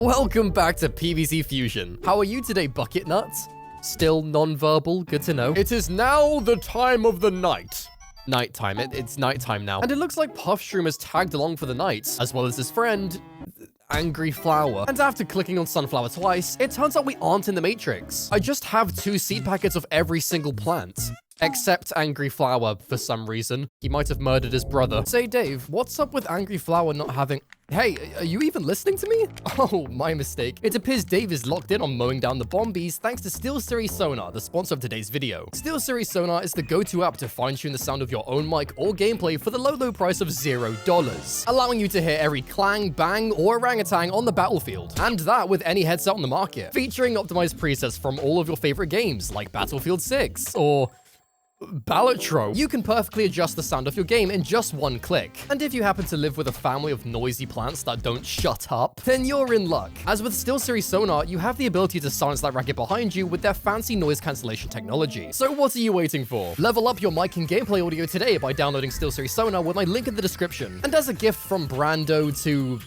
Welcome back to PvZ Fusion. How are you today, Bucket Nuts? Still non-verbal, good to know. It is now the time of the night. Nighttime, it's nighttime now. And it looks like PuffShroom has tagged along for the night, as well as his friend, Angry Flower. And after clicking on Sunflower twice, it turns out we aren't in the Matrix. I just have 2 seed packets of every single plant. Except Angry Flower, for some reason. He might have murdered his brother. Say, Dave, what's up with Angry Flower not having... Hey, are you even listening to me? Oh, my mistake. It appears Dave is locked in on mowing down the bombies thanks to SteelSeries Sonar, the sponsor of today's video. SteelSeries Sonar is the go-to app to fine-tune the sound of your own mic or gameplay for the low price of $0, allowing you to hear every clang, bang, or orangutan on the battlefield. And that with any headset on the market. Featuring optimized presets from all of your favorite games, like Battlefield 6, or... Ballotro. You can perfectly adjust the sound of your game in just one click. And if you happen to live with a family of noisy plants that don't shut up, then you're in luck. As with SteelSeries Sonar, you have the ability to silence that racket behind you with their fancy noise cancellation technology. So what are you waiting for? Level up your mic and gameplay audio today by downloading SteelSeries Sonar with my link in the description. And as a gift from Brando to...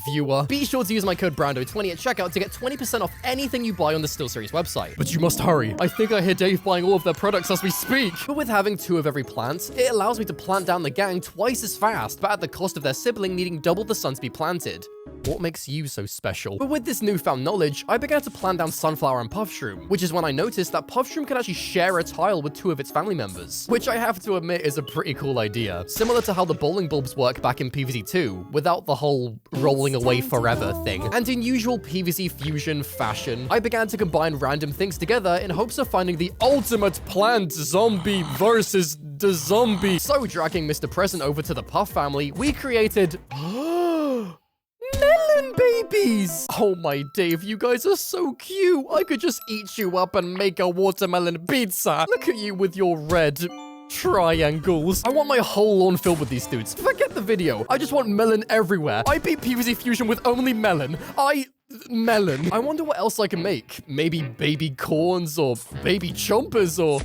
viewer, be sure to use my code Brando20 at checkout to get 20% off anything you buy on the SteelSeries website. But you must hurry. I think I hear Dave buying all of their products as we speak. But with having 2 of every plant, it allows me to plant down the gang twice as fast, but at the cost of their sibling needing double the sun to be planted. What makes you so special? But with this newfound knowledge, I began to plant down Sunflower and PuffShroom, which is when I noticed that PuffShroom can actually share a tile with 2 of its family members, which I have to admit is a pretty cool idea. Similar to how the bowling bulbs work back in PvZ 2, without the whole rolling away forever thing. And in usual PvZ Fusion fashion, I began to combine random things together in hopes of finding the ultimate plant zombie versus the zombie. So dragging Mr. Present over to the Puff family, we created... melon babies! Oh my Dave, you guys are so cute. I could just eat you up and make a watermelon pizza. Look at you with your red triangles. I want my whole lawn filled with these dudes. Forget the video. I just want melon everywhere. I beat PvZ Fusion with only melon. Melon. I wonder what else I can make. Maybe baby corns or baby chompers or...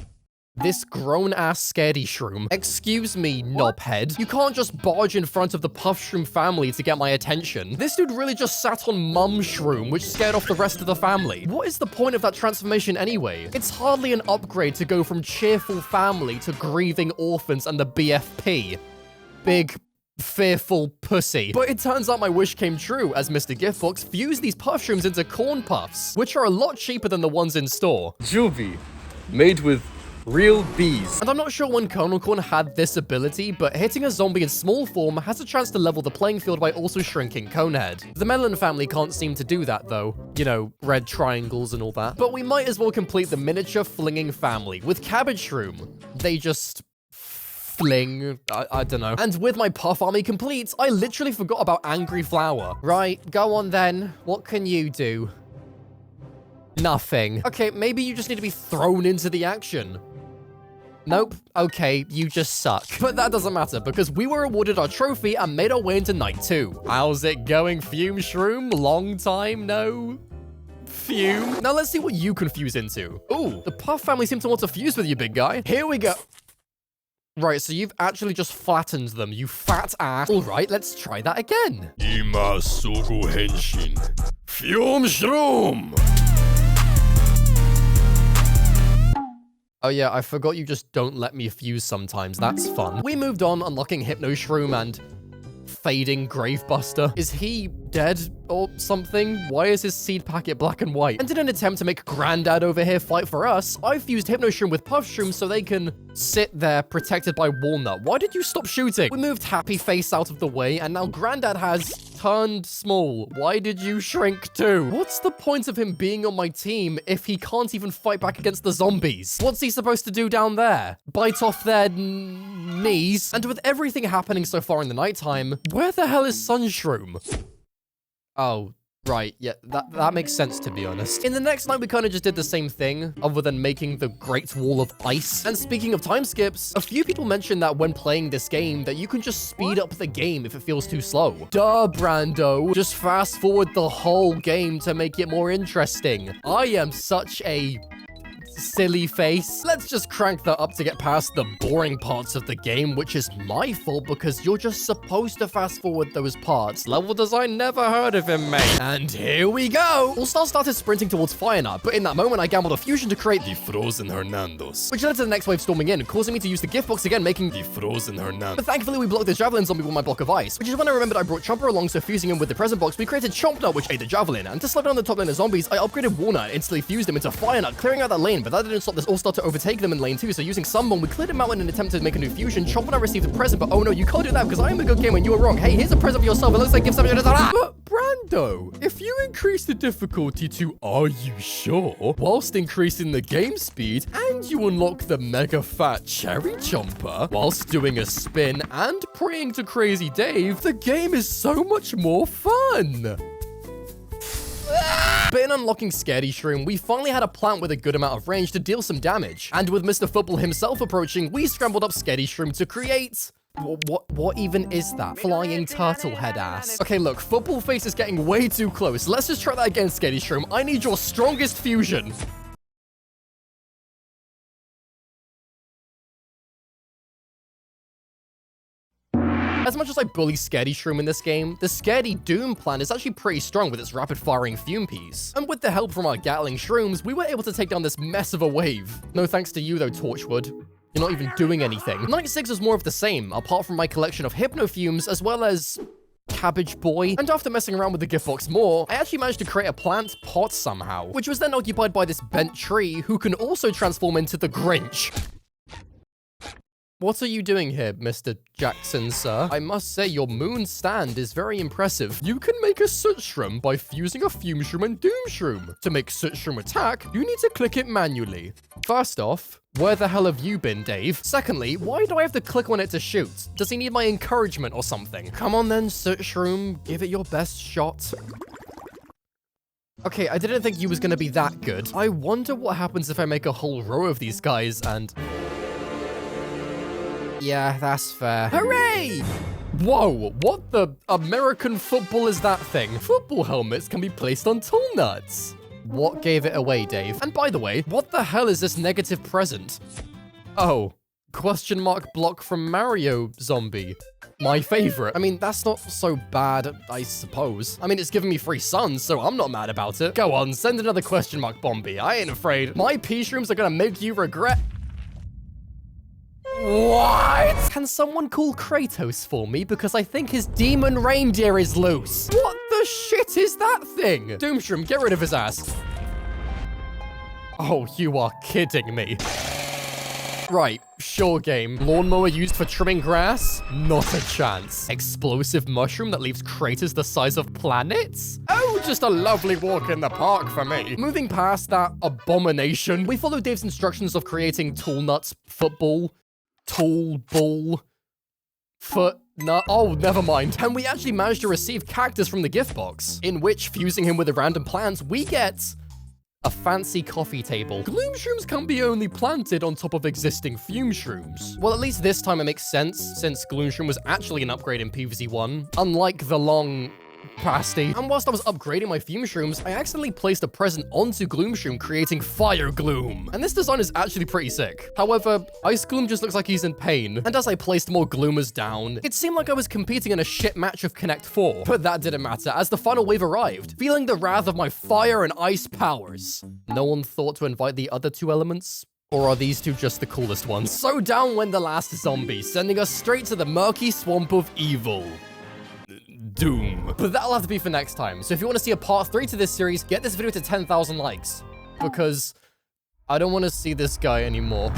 this grown-ass scaredy shroom. Excuse me, knobhead. You can't just barge in front of the PuffShroom family to get my attention. This dude really just sat on Mum-shroom, which scared off the rest of the family. What is the point of that transformation anyway? It's hardly an upgrade to go from cheerful family to grieving orphans and the BFP. Big... fearful pussy. But it turns out my wish came true as Mr. Giftbox fused these PuffShrooms into corn puffs, which are a lot cheaper than the ones in store. Juvie. Made with... real bees. And I'm not sure when Colonel Corn had this ability, but hitting a zombie in small form has a chance to level the playing field by also shrinking Conehead. The Melon family can't seem to do that though. You know, red triangles and all that. But we might as well complete the miniature flinging family with Cabbage Shroom. They just... fling, I don't know. And with my Puff army complete, I literally forgot about Angry Flower. Right, go on then. What can you do? Nothing. Okay, maybe you just need to be thrown into the action. Nope. Okay, you just suck. But that doesn't matter because we were awarded our trophy and made our way into night 2. How's it going, Fume Shroom? Long time no... Fume. Now let's see what you can fuse into. Ooh, the Puff family seem to want to fuse with you, big guy. Here we go. Right, so you've actually just flattened them, you fat ass. All right, let's try that again. Imasugu Henshin. Fume Shroom! Oh yeah, I forgot you just don't let me fuse sometimes. That's fun. We moved on, unlocking Hypno-Shroom and... fading Gravebuster. Is he dead or something? Why is his seed packet black and white? And in an attempt to make Granddad over here fight for us, I fused Hypno-Shroom with Puff-Shroom so they can sit there protected by Walnut. Why did you stop shooting? We moved Happy Face out of the way, and now Granddad has turned small. Why did you shrink too? What's the point of him being on my team if he can't even fight back against the zombies? What's he supposed to do down there? Bite off their knees? And with everything happening so far in the nighttime, where the hell is Sunny-shroom? Oh, right, yeah, that makes sense, to be honest. In the next night, we kind of just did the same thing, other than making the Great Wall of Ice. And speaking of time skips, a few people mentioned that when playing this game, that you can just speed up the game if it feels too slow. Duh, Brando. Just fast forward the whole game to make it more interesting. I am such a... silly face. Let's just crank that up to get past the boring parts of the game, which is my fault because you're just supposed to fast forward those parts. Level design, never heard of him, mate. And here we go. All-Star started sprinting towards Fire Nut, but in that moment, I gambled a fusion to create the Frozen Hernandos. which led to the next wave storming in, causing me to use the gift box again, making the Frozen Hernandos. But thankfully, we blocked the Javelin Zombie with my block of ice, which is when I remembered I brought Chomper along, so fusing him with the present box, we created Chomp Nut, which ate the Javelin. And to slow down the top lane of zombies, I upgraded Walnut and instantly fused him into Fire Nut, clearing out that lane, but that didn't stop this All-Star to overtake them in lane 2, so using Sunbomb, we cleared him out in an attempt to make a new fusion. Chomp Nut received a present, but oh no, you can't do that because I am a good gamer and you were wrong. Hey, here's a present for yourself. It looks like give something to But Brando, if you increase the difficulty to Are You Sure, whilst increasing the game speed, and you unlock the mega fat cherry chomper, whilst doing a spin and praying to Crazy Dave, the game is so much more fun. But in unlocking Sunny-shroom, we finally had a plant with a good amount of range to deal some damage. And with Mr. Football himself approaching, we scrambled up Sunny-shroom to create... What even is that? Flying turtle head ass. Okay, look, Football Face is getting way too close. Let's just try that again, Sunny-shroom. I need your strongest fusion. As much as I bully Sunny-shroom in this game, the Scaredy Doom plan is actually pretty strong with its rapid-firing Fume piece. And with the help from our Gatling Shrooms, we were able to take down this mess of a wave. No thanks to you though, Torchwood. You're not even doing anything. Night 6 was more of the same, apart from my collection of Hypno Fumes, as well as... Cabbage Boy. And after messing around with the gift box more, I actually managed to create a plant pot somehow, which was then occupied by this bent tree, who can also transform into the Grinch. What are you doing here, Mr. Jackson, sir? I must say, your moon stand is very impressive. You can make a Soot Shroom by fusing a Fume Shroom and Doom Shroom. To make Soot Shroom attack, you need to click it manually. First off, where the hell have you been, Dave? Secondly, why do I have to click on it to shoot? Does he need my encouragement or something? Come on then, Soot Shroom, give it your best shot. Okay, I didn't think you was gonna be that good. I wonder what happens if I make a whole row of these guys and... Yeah, that's fair. Hooray! Whoa, what the American football is that thing? Football helmets can be placed on tool nuts. What gave it away, Dave? And by the way, what the hell is this negative present? Oh, question mark block from Mario Zombie. My favorite. I mean, that's not so bad, I suppose. I mean, it's giving me free suns, so I'm not mad about it. Go on, send another question mark, Bombi. I ain't afraid. My P-shrooms are gonna make you regret... What? Can someone call Kratos for me? Because I think his demon reindeer is loose. What the shit is that thing? Doomshroom, get rid of his ass. Oh, you are kidding me. Right, sure game. Lawnmower used for trimming grass? Not a chance. Explosive mushroom that leaves craters the size of planets? Oh, just a lovely walk in the park for me. Moving past that abomination, we followed Dave's instructions of creating tool nuts, football, tool ball, foot nut. Oh, never mind. And we actually managed to receive cactus from the gift box, in which, fusing him with a random plant, we get a fancy coffee table. Gloom Shrooms can be only planted on top of existing Fume Shrooms. Well, at least this time it makes sense, since Gloom Shroom was actually an upgrade in PvZ 1, unlike the long... pasty. And whilst I was upgrading my Fume Shrooms, I accidentally placed a present onto Gloom Shroom, creating Fire Gloom. And this design is actually pretty sick. However, Ice Gloom just looks like he's in pain. And as I placed more Gloomers down, it seemed like I was competing in a shit match of Connect 4. But that didn't matter, as the final wave arrived, feeling the wrath of my fire and ice powers. No one thought to invite the other two elements? Or are these two just the coolest ones? So down went the last zombie, sending us straight to the murky swamp of evil. Doom. But that'll have to be for next time. So if you want to see a part 3 to this series, get this video to 10,000 likes. Because I don't want to see this guy anymore.